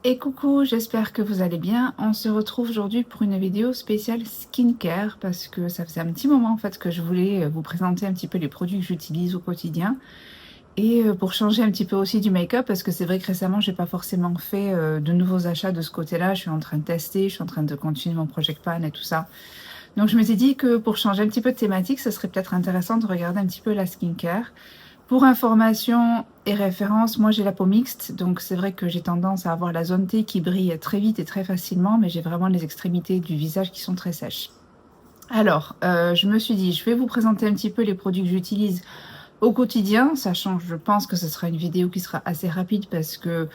Et coucou, j'espère que vous allez bien. On se retrouve aujourd'hui pour une vidéo spéciale skincare parce que ça faisait un petit moment en fait que je voulais vous présenter un petit peu les produits que j'utilise au quotidien et pour changer un petit peu aussi du make-up parce que c'est vrai que récemment j'ai pas forcément fait de nouveaux achats de ce côté-là. Je suis en train de tester, je suis en train de continuer mon Project Pan et tout ça. Donc je me suis dit que pour changer un petit peu de thématique, ce serait peut-être intéressant de regarder un petit peu la skincare. Pour information et référence, moi j'ai la peau mixte, donc c'est vrai que j'ai tendance à avoir la zone T qui brille très vite et très facilement, mais j'ai vraiment les extrémités du visage qui sont très sèches. Alors, je me suis dit, je vais vous présenter un petit peu les produits que j'utilise au quotidien, sachant que je pense que ce sera une vidéo qui sera assez rapide parce que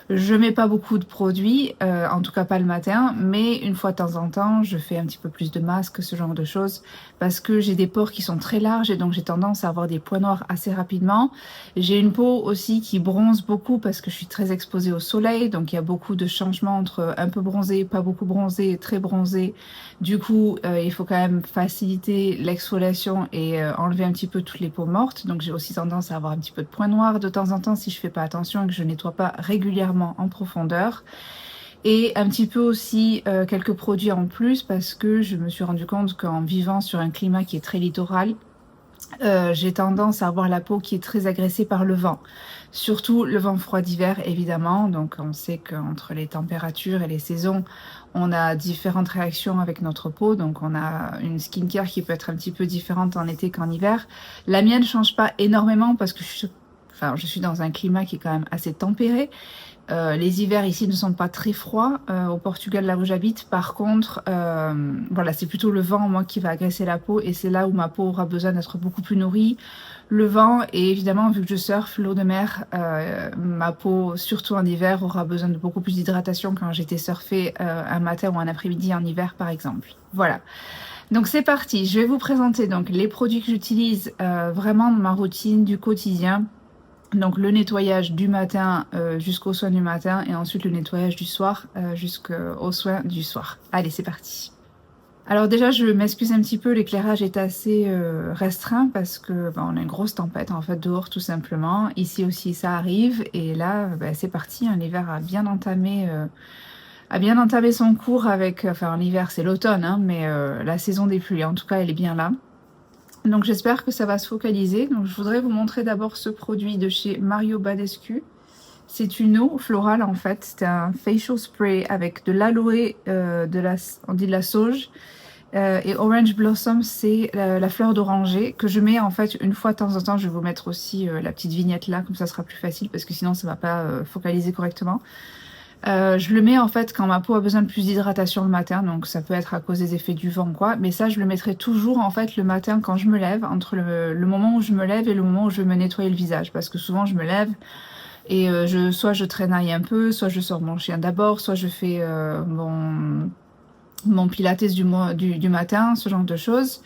je mets pas beaucoup de produits, en tout cas pas le matin, mais une fois de temps en temps, je fais un petit peu plus de masque, ce genre de choses, parce que j'ai des pores qui sont très larges et donc j'ai tendance à avoir des points noirs assez rapidement. J'ai une peau aussi qui bronze beaucoup parce que je suis très exposée au soleil, donc il y a beaucoup de changements entre un peu bronzé, pas beaucoup bronzé, très bronzé. Du coup, il faut quand même faciliter l'exfoliation et enlever un petit peu toutes les peaux mortes. Donc j'ai aussi tendance à avoir un petit peu de points noirs de temps en temps si je fais pas attention et que je nettoie pas régulièrement en profondeur. Et un petit peu aussi quelques produits en plus parce que je me suis rendu compte qu'en vivant sur un climat qui est très littoral, j'ai tendance à avoir la peau qui est très agressée par le vent. Surtout le vent froid d'hiver, évidemment. Donc on sait qu'entre les températures et les saisons, on a différentes réactions avec notre peau. Donc on a une skincare qui peut être un petit peu différente en été qu'en hiver. La mienne ne change pas énormément parce que je suis dans un climat qui est quand même assez tempéré. Les hivers ici ne sont pas très froids au Portugal, là où j'habite. Par contre, voilà, c'est plutôt le vent, moi, qui va agresser la peau et c'est là où ma peau aura besoin d'être beaucoup plus nourrie. Le vent et évidemment, vu que je surfe l'eau de mer, ma peau, surtout en hiver, aura besoin de beaucoup plus d'hydratation quand j'étais surfer un matin ou un après-midi en hiver, par exemple. Voilà. Donc c'est parti. Je vais vous présenter donc les produits que j'utilise vraiment dans ma routine du quotidien. Donc le nettoyage du matin jusqu'au soin du matin et ensuite le nettoyage du soir jusqu'au soin du soir. Allez, c'est parti. Alors déjà, je m'excuse un petit peu, l'éclairage est assez restreint parce que on a une grosse tempête en fait dehors tout simplement. Ici aussi ça arrive et là c'est parti, hein, l'hiver a bien entamé son cours avec, enfin l'hiver c'est l'automne, hein, mais la saison des pluies en tout cas elle est bien là. Donc j'espère que ça va se focaliser. Donc je voudrais vous montrer d'abord ce produit de chez Mario Badescu. C'est une eau florale en fait. C'est un facial spray avec de l'aloe, on dit de la sauge. Et Orange Blossom, c'est la fleur d'oranger que je mets en fait une fois de temps en temps. Je vais vous mettre aussi la petite vignette là, comme ça sera plus facile parce que sinon ça va pas focaliser correctement. Je le mets en fait quand ma peau a besoin de plus d'hydratation le matin, donc ça peut être à cause des effets du vent quoi, mais ça je le mettrai toujours en fait le matin quand je me lève, entre le moment où je me lève et le moment où je vais me nettoyer le visage, parce que souvent je me lève et soit je traînaille un peu, soit je sors mon chien d'abord, soit je fais mon pilates du matin, ce genre de choses.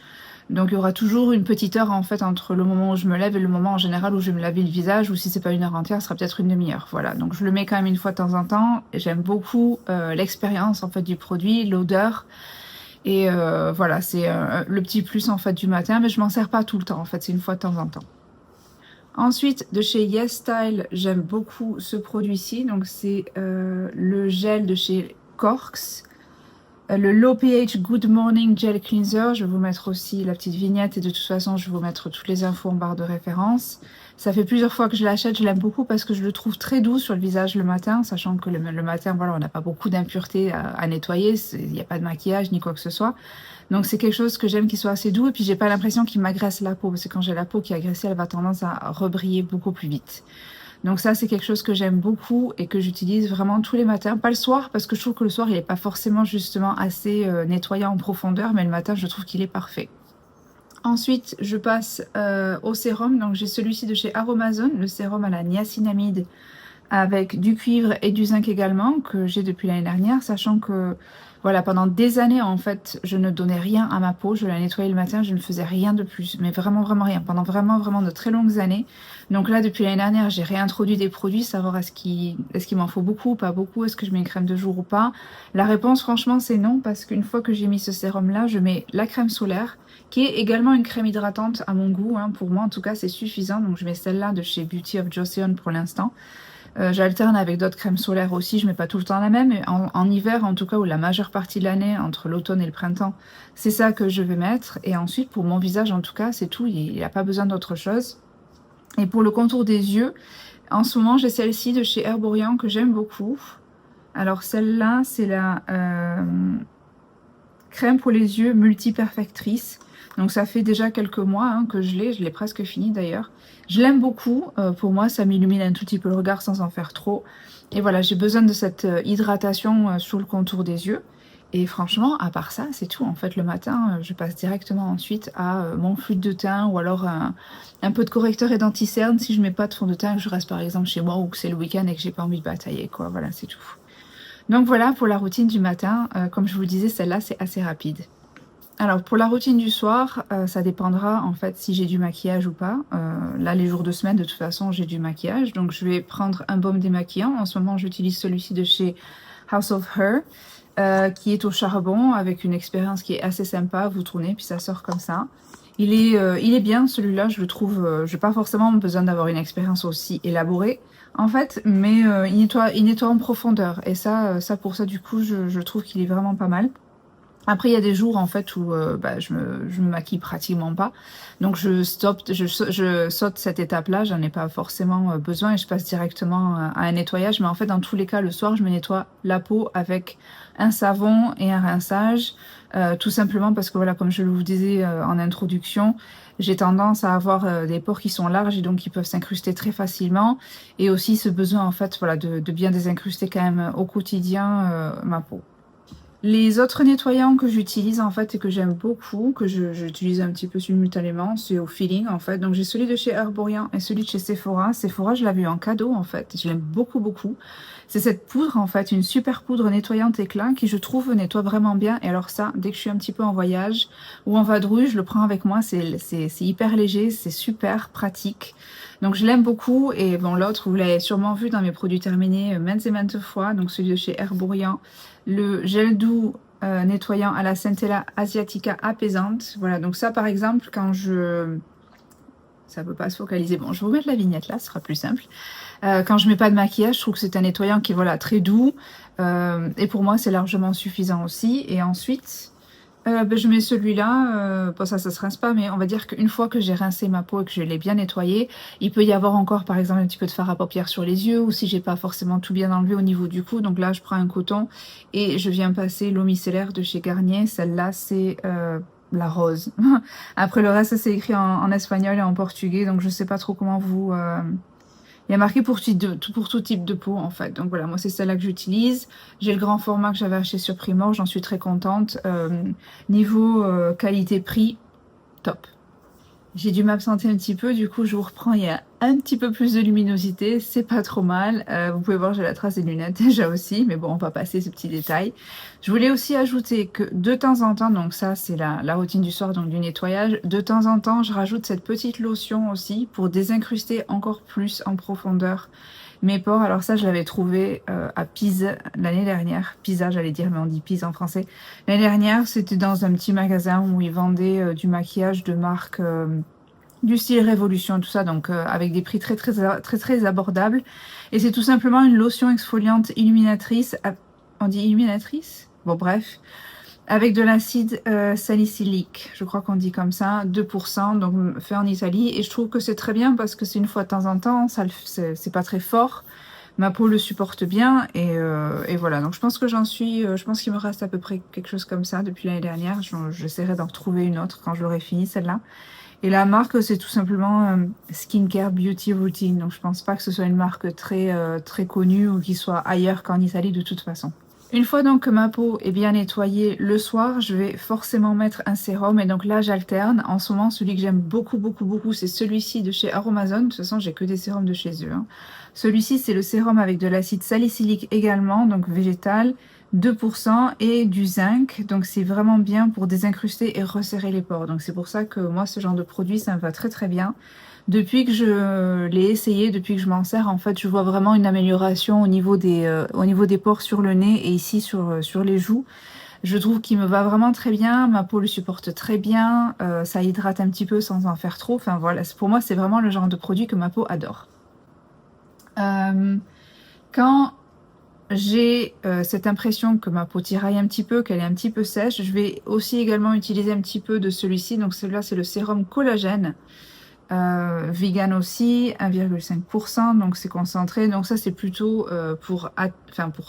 Donc il y aura toujours une petite heure en fait entre le moment où je me lève et le moment en général où je vais me laver le visage, ou si c'est pas une heure entière, ce sera peut-être une demi-heure. Voilà, donc je le mets quand même une fois de temps en temps. J'aime beaucoup l'expérience en fait du produit, l'odeur. Et voilà, c'est le petit plus en fait du matin, mais je m'en sers pas tout le temps en fait, c'est une fois de temps en temps. Ensuite, de chez Yes Style, j'aime beaucoup ce produit-ci. Donc c'est le gel de chez Corks. Le Low pH Good Morning Gel Cleanser, je vais vous mettre aussi la petite vignette et de toute façon je vais vous mettre toutes les infos en barre de référence. Ça fait plusieurs fois que je l'achète, je l'aime beaucoup parce que je le trouve très doux sur le visage le matin, sachant que le matin, voilà, on n'a pas beaucoup d'impuretés à nettoyer, il n'y a pas de maquillage ni quoi que ce soit. Donc c'est quelque chose que j'aime qui soit assez doux et puis j'ai pas l'impression qu'il m'agresse la peau, parce que quand j'ai la peau qui est agressée, elle va tendance à rebriller beaucoup plus vite. Donc ça, c'est quelque chose que j'aime beaucoup et que j'utilise vraiment tous les matins. Pas le soir, parce que je trouve que le soir, il n'est pas forcément justement assez nettoyant en profondeur, mais le matin, je trouve qu'il est parfait. Ensuite, je passe au sérum. Donc j'ai celui-ci de chez Aromazone, le sérum à la niacinamide avec du cuivre et du zinc également, que j'ai depuis l'année dernière, sachant que voilà, pendant des années en fait, je ne donnais rien à ma peau, je la nettoyais le matin, je ne faisais rien de plus, mais vraiment vraiment rien, pendant vraiment de très longues années. Donc là, depuis l'année dernière, j'ai réintroduit des produits, savoir est-ce qu'il m'en faut beaucoup, pas beaucoup, est-ce que je mets une crème de jour ou pas. La réponse franchement c'est non, parce qu'une fois que j'ai mis ce sérum là, je mets la crème solaire, qui est également une crème hydratante à mon goût, hein. Pour moi en tout cas c'est suffisant, donc je mets celle-là de chez Beauty of Joseon pour l'instant. J'alterne avec d'autres crèmes solaires aussi, je mets pas tout le temps la même. Mais en hiver, en tout cas, ou la majeure partie de l'année, entre l'automne et le printemps, c'est ça que je vais mettre. Et ensuite, pour mon visage, en tout cas, c'est tout. Il n'y a pas besoin d'autre chose. Et pour le contour des yeux, en ce moment, j'ai celle-ci de chez Herborian que j'aime beaucoup. Alors celle-là, c'est la crème pour les yeux multi-perfectrice. Donc ça fait déjà quelques mois hein, que je l'ai presque fini d'ailleurs. Je l'aime beaucoup, pour moi ça m'illumine un tout petit peu le regard sans en faire trop. Et voilà, j'ai besoin de cette hydratation sur le contour des yeux. Et franchement, à part ça, c'est tout. En fait, le matin, je passe directement ensuite à mon fluide de teint ou alors un peu de correcteur et d'anti-cerne si je mets pas de fond de teint, que je reste par exemple chez moi ou que c'est le week-end et que j'ai pas envie de batailler, quoi. Voilà, c'est tout. Donc voilà pour la routine du matin. Comme je vous le disais, celle-là, c'est assez rapide. Alors pour la routine du soir, ça dépendra en fait si j'ai du maquillage ou pas. Là, les jours de semaine, de toute façon, j'ai du maquillage. Donc je vais prendre un baume démaquillant. En ce moment, j'utilise celui-ci de chez House of Her, qui est au charbon avec une expérience qui est assez sympa. Vous tournez, puis ça sort comme ça. Il est bien celui-là, je le trouve. Je n'ai pas forcément besoin d'avoir une expérience aussi élaborée, en fait, mais il nettoie en profondeur. Et ça pour ça, du coup, je trouve qu'il est vraiment pas mal. Après, il y a des jours en fait où je me maquille pratiquement pas. Donc je saute cette étape-là, j'en ai pas forcément besoin et je passe directement à un nettoyage. Mais en fait, dans tous les cas, le soir, je me nettoie la peau avec un savon et un rinçage. Tout simplement parce que voilà, comme je vous disais en introduction, j'ai tendance à avoir des pores qui sont larges et donc qui peuvent s'incruster très facilement. Et aussi ce besoin en fait voilà, de bien désincruster quand même au quotidien ma peau. Les autres nettoyants que j'utilise en fait et que j'aime beaucoup, que j'utilise un petit peu simultanément, c'est au feeling en fait. Donc j'ai celui de chez Herborian et celui de chez Sephora. Sephora, je l'avais eu en cadeau en fait. Je l'aime beaucoup beaucoup. C'est cette poudre en fait, une super poudre nettoyante éclat qui je trouve nettoie vraiment bien. Et alors ça, dès que je suis un petit peu en voyage ou en vadrouille, je le prends avec moi. C'est hyper léger, c'est super pratique. Donc je l'aime beaucoup. Et bon, l'autre, vous l'avez sûrement vu dans mes produits terminés maintes et maintes fois. Donc celui de chez Herborian, le gel doux nettoyant à la Centella Asiatica apaisante. Voilà, donc ça par exemple, quand je... Ça ne peut pas se focaliser. Bon, je vais vous mettre la vignette là, ce sera plus simple. Quand je mets pas de maquillage, je trouve que c'est un nettoyant qui est voilà, très doux. Et pour moi, c'est largement suffisant aussi. Et ensuite, je mets celui-là. Bon, ça se rince pas, mais on va dire qu'une fois que j'ai rincé ma peau et que je l'ai bien nettoyée, il peut y avoir encore, par exemple, un petit peu de fard à paupières sur les yeux, ou si j'ai pas forcément tout bien enlevé au niveau du cou. Donc là, je prends un coton et je viens passer l'eau micellaire de chez Garnier. Celle-là, c'est la rose. Après, le reste, c'est écrit en espagnol et en portugais, donc je sais pas trop comment vous... Il y a marqué pour tout type de peau en fait. Donc voilà, moi c'est celle-là que j'utilise. J'ai le grand format que j'avais acheté sur Primor, j'en suis très contente. Niveau qualité-prix, top. J'ai dû m'absenter un petit peu, du coup je vous reprends, il y a un petit peu plus de luminosité, c'est pas trop mal. Vous pouvez voir, j'ai la trace des lunettes déjà aussi, mais bon, on va passer ce petit détail. Je voulais aussi ajouter que de temps en temps, donc ça c'est la routine du soir, donc du nettoyage, de temps en temps je rajoute cette petite lotion aussi pour désincruster encore plus en profondeur mes pores. Alors ça je l'avais trouvé à Pise l'année dernière, Pisa j'allais dire, mais on dit Pise en français. L'année dernière c'était dans un petit magasin où ils vendaient du maquillage de marque... du style Révolution, tout ça, donc avec des prix très abordables. Et c'est tout simplement une lotion exfoliante illuminatrice. On dit illuminatrice? Bon, bref. Avec de l'acide salicylique, je crois qu'on dit comme ça, 2%, donc fait en Italie. Et je trouve que c'est très bien parce que c'est une fois de temps en temps, c'est pas très fort. Ma peau le supporte bien et voilà. Donc je pense que je pense qu'il me reste à peu près quelque chose comme ça depuis l'année dernière. J'essaierai d'en retrouver une autre quand je l'aurai fini, celle-là. Et la marque, c'est tout simplement Skincare Beauty Routine. Donc je pense pas que ce soit une marque très connue ou qui soit ailleurs qu'en Italie de toute façon. Une fois donc que ma peau est bien nettoyée le soir, je vais forcément mettre un sérum. Et donc là, j'alterne. En ce moment, celui que j'aime beaucoup, c'est celui-ci de chez Aromazone. De toute façon, j'ai que des sérums de chez eux. Hein. Celui-ci, c'est le sérum avec de l'acide salicylique également, donc végétal, 2% et du zinc. Donc c'est vraiment bien pour désincruster et resserrer les pores. Donc c'est pour ça que moi, ce genre de produit, ça me va très bien. Depuis que je l'ai essayé, depuis que je m'en sers, en fait, je vois vraiment une amélioration au niveau des pores sur le nez et ici sur les joues. Je trouve qu'il me va vraiment très bien, ma peau le supporte très bien, ça hydrate un petit peu sans en faire trop. Enfin voilà, pour moi, c'est vraiment le genre de produit que ma peau adore. Quand j'ai cette impression que ma peau tiraille un petit peu, qu'elle est un petit peu sèche, je vais aussi également utiliser un petit peu de celui-ci. Donc celui-là, c'est le sérum collagène. Vegan aussi, 1,5%, donc c'est concentré. Donc ça, c'est plutôt pour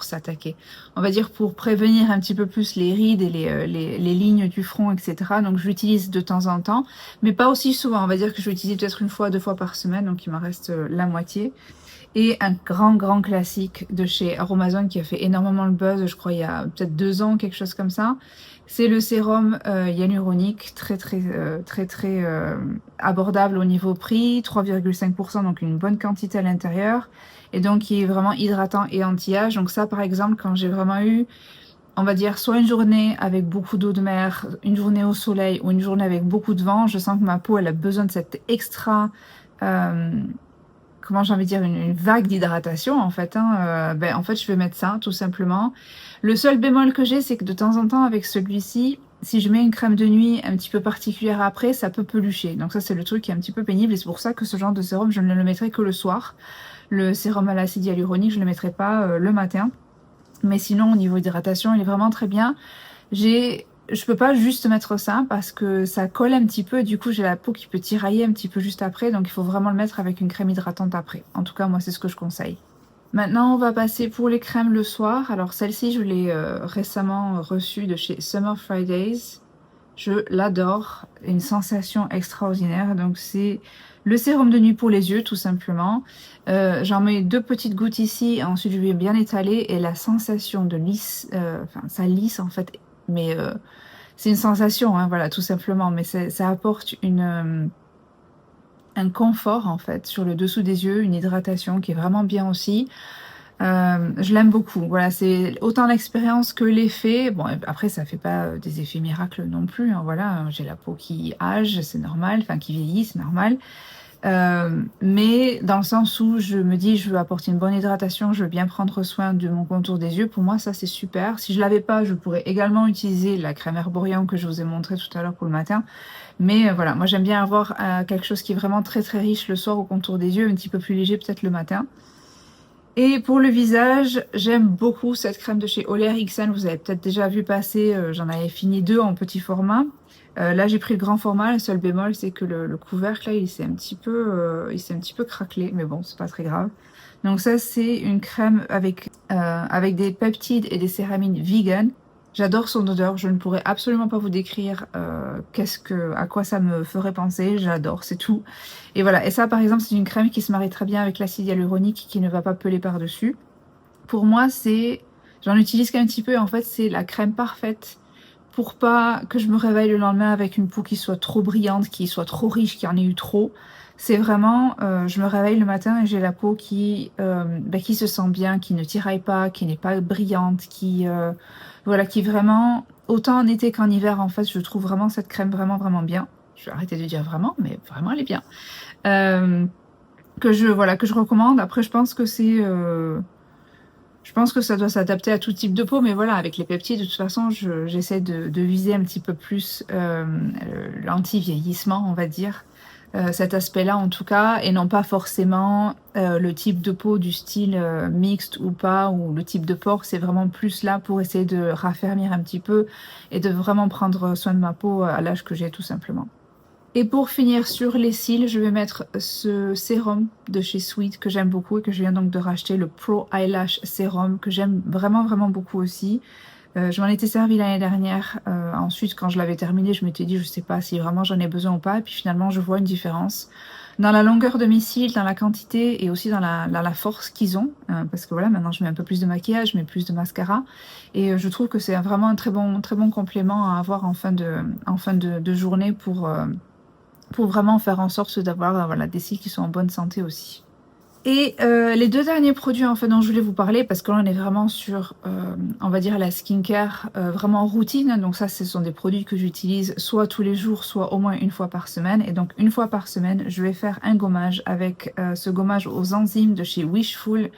s'attaquer. On va dire pour prévenir un petit peu plus les rides et les lignes du front, etc. Donc je l'utilise de temps en temps, mais pas aussi souvent. On va dire que je l'utilise peut-être une fois, 2 fois par semaine, donc il m'en reste la moitié. Et un grand classique de chez Aromazone qui a fait énormément le buzz, je crois il y a peut-être 2 ans, quelque chose comme ça. C'est le sérum hyaluronique, très abordable au niveau prix, 3,5%, donc une bonne quantité à l'intérieur. Et donc qui est vraiment hydratant et anti-âge. Donc ça par exemple, quand j'ai vraiment eu, on va dire, soit une journée avec beaucoup d'eau de mer, une journée au soleil ou une journée avec beaucoup de vent, je sens que ma peau elle a besoin de cette extra... comment j'ai envie de dire, une vague d'hydratation en fait, hein. En fait je vais mettre ça tout simplement. Le seul bémol que j'ai, c'est que de temps en temps avec celui-ci, si je mets une crème de nuit un petit peu particulière après, ça peut pelucher. Donc ça c'est le truc qui est un petit peu pénible et c'est pour ça que ce genre de sérum je ne le mettrai que le soir. Le sérum à l'acide hyaluronique je ne le mettrai pas le matin. Mais sinon au niveau hydratation il est vraiment très bien. Je peux pas juste mettre ça parce que ça colle un petit peu et du coup j'ai la peau qui peut tirailler un petit peu juste après, donc il faut vraiment le mettre avec une crème hydratante après. En tout cas moi c'est ce que je conseille. Maintenant on va passer pour les crèmes le soir. Alors celle-ci je l'ai récemment reçue de chez Summer Fridays. Je l'adore, une sensation extraordinaire. Donc c'est le sérum de nuit pour les yeux tout simplement. J'en mets 2 petites gouttes ici, ensuite je vais bien étaler et la sensation de lisse, ça lisse en fait, mais c'est une sensation, hein, voilà, tout simplement, mais ça apporte un confort en fait sur le dessous des yeux, une hydratation qui est vraiment bien aussi. Je l'aime beaucoup. Voilà, c'est autant l'expérience que l'effet. Bon, après, ça fait pas des effets miracles non plus, hein, voilà, j'ai la peau qui âge, c'est normal, enfin qui vieillit, c'est normal. Mais dans le sens où je me dis je veux apporter une bonne hydratation, je veux bien prendre soin de mon contour des yeux, pour moi ça c'est super. Si je l'avais pas, je pourrais également utiliser la crème Herborian que je vous ai montré tout à l'heure pour le matin. Mais voilà, moi j'aime bien avoir quelque chose qui est vraiment très riche le soir au contour des yeux, un petit peu plus léger peut-être le matin. Et pour le visage, j'aime beaucoup cette crème de chez Olair XN. Vous avez peut-être déjà vu passer, j'en avais fini 2 en petit format. Là j'ai pris le grand format, le seul bémol c'est que le couvercle là il s'est un petit peu craquelé, mais bon c'est pas très grave. Donc ça c'est une crème avec des peptides et des céramines vegan. J'adore son odeur, je ne pourrais absolument pas vous décrire à quoi ça me ferait penser, j'adore, c'est tout. Et voilà, et ça par exemple c'est une crème qui se marie très bien avec l'acide hyaluronique qui ne va pas peler par-dessus. Pour moi j'en utilise qu'un petit peu, en fait c'est la crème parfaite pour pas que je me réveille le lendemain avec une peau qui soit trop brillante, qui soit trop riche, qui en ait eu trop. C'est vraiment, je me réveille le matin et j'ai la peau qui se sent bien, qui ne tiraille pas, qui n'est pas brillante, voilà, qui vraiment, autant en été qu'en hiver, en fait, je trouve vraiment cette crème vraiment bien. Je vais arrêter de dire vraiment, mais vraiment elle est bien. Que je recommande. Après, je pense que ça doit s'adapter à tout type de peau, mais voilà, avec les peptides, de toute façon, j'essaie de viser un petit peu plus l'anti-vieillissement, on va dire, cet aspect-là en tout cas, et non pas forcément le type de peau du style mixte ou pas, ou le type de pore, c'est vraiment plus là pour essayer de raffermir un petit peu et de vraiment prendre soin de ma peau à l'âge que j'ai tout simplement. Et pour finir sur les cils, je vais mettre ce sérum de chez Sweet que j'aime beaucoup et que je viens donc de racheter, le Pro Eyelash Serum, que j'aime vraiment beaucoup aussi. Je m'en étais servi l'année dernière. Ensuite, quand je l'avais terminé, je m'étais dit, je sais pas si vraiment j'en ai besoin ou pas. Et puis finalement, je vois une différence dans la longueur de mes cils, dans la quantité et aussi dans la force qu'ils ont. Parce que voilà, maintenant je mets un peu plus de maquillage, mais plus de mascara. Et je trouve que c'est vraiment un très bon complément à avoir en fin de journée pour vraiment faire en sorte d'avoir voilà, des cils qui sont en bonne santé aussi. Et les 2 derniers produits en fait dont je voulais vous parler, parce que là on est vraiment sur, on va dire la skincare vraiment routine, donc ça ce sont des produits que j'utilise soit tous les jours, soit au moins une fois par semaine, et donc une fois par semaine je vais faire un gommage avec ce gommage aux enzymes de chez Wishful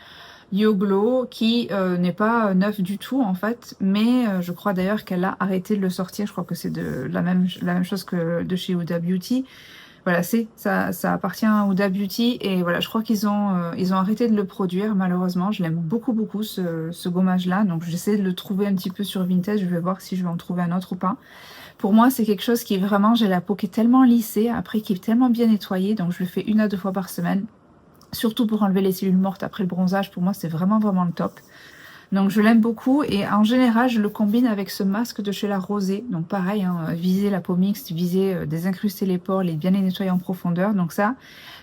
Yo Glow qui n'est pas neuf du tout en fait, mais je crois d'ailleurs qu'elle a arrêté de le sortir, je crois que c'est la même chose que de chez Huda Beauty. Voilà, ça appartient à Huda Beauty et voilà, je crois qu'ils ont arrêté de le produire malheureusement. Je l'aime beaucoup beaucoup ce gommage-là, donc j'essaie de le trouver un petit peu sur Vinted. Je vais voir si je vais en trouver un autre ou pas. Pour moi, c'est quelque chose qui est vraiment, j'ai la peau qui est tellement lissée, après qui est tellement bien nettoyée, donc je le fais 1 à 2 fois par semaine. Surtout pour enlever les cellules mortes après le bronzage, pour moi c'est vraiment vraiment le top. Donc je l'aime beaucoup et en général je le combine avec ce masque de chez La Rosée. Donc pareil, hein, viser la peau mixte, viser désincruster les pores, bien les nettoyer en profondeur. Donc ça,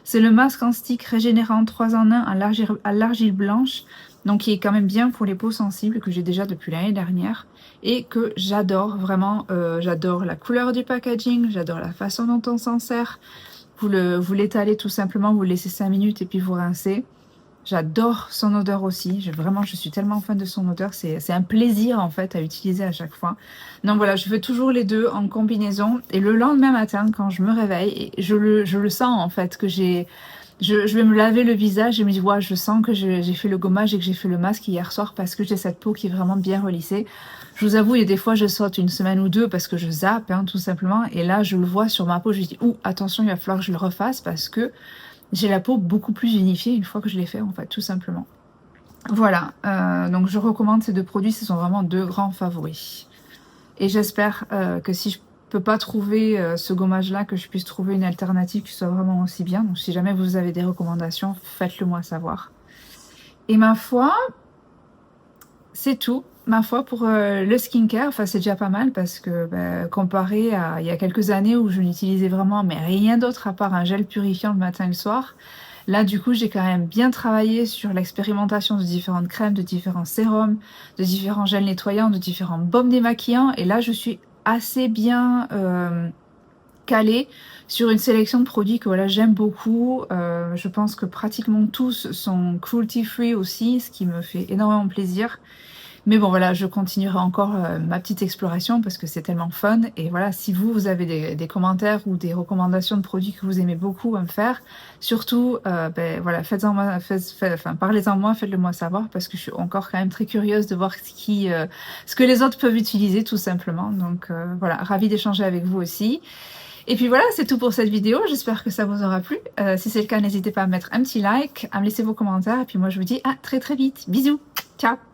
c'est le masque en stick régénérant 3 en 1 à l'argile blanche. Donc qui est quand même bien pour les peaux sensibles que j'ai déjà depuis l'année dernière. Et que j'adore vraiment, j'adore la couleur du packaging, j'adore la façon dont on s'en sert. Vous l'étalez tout simplement, vous le laissez 5 minutes et puis vous rincez. J'adore son odeur aussi. Je suis tellement fan de son odeur. C'est un plaisir en fait à utiliser à chaque fois. Donc voilà, je fais toujours les deux en combinaison. Et le lendemain matin, quand je me réveille, et je le sens en fait que je vais me laver le visage et me dis ouais, je sens que j'ai fait le gommage et que j'ai fait le masque hier soir parce que j'ai cette peau qui est vraiment bien relissée. Je vous avoue, il y a des fois je saute 1 semaine ou 2 parce que je zappe hein, tout simplement. Et là, je le vois sur ma peau, je me dis ouh, attention, il va falloir que je le refasse parce que j'ai la peau beaucoup plus unifiée une fois que je l'ai fait en fait, tout simplement. Voilà, donc je recommande ces 2 produits, ce sont vraiment 2 grands favoris. Et j'espère que si je peux pas trouver ce gommage-là, que je puisse trouver une alternative qui soit vraiment aussi bien. Donc si jamais vous avez des recommandations, faites-le moi savoir. Et ma foi, c'est tout. Ma foi pour le skincare, enfin c'est déjà pas mal parce que comparé à il y a quelques années où je n'utilisais vraiment mais rien d'autre à part un gel purifiant le matin et le soir, là du coup j'ai quand même bien travaillé sur l'expérimentation de différentes crèmes, de différents sérums, de différents gels nettoyants, de différents baumes démaquillants et là je suis assez bien calée sur une sélection de produits que voilà j'aime beaucoup. Je pense que pratiquement tous sont cruelty free aussi, ce qui me fait énormément plaisir. Mais bon voilà, je continuerai encore ma petite exploration parce que c'est tellement fun. Et voilà, si vous avez des commentaires ou des recommandations de produits que vous aimez beaucoup à me faire, surtout voilà, parlez-en moi, faites-le moi savoir parce que je suis encore quand même très curieuse de voir ce que les autres peuvent utiliser tout simplement. Donc voilà, ravie d'échanger avec vous aussi. Et puis voilà, c'est tout pour cette vidéo. J'espère que ça vous aura plu. Si c'est le cas, n'hésitez pas à mettre un petit like, à me laisser vos commentaires. Et puis moi, je vous dis à très très vite. Bisous. Ciao.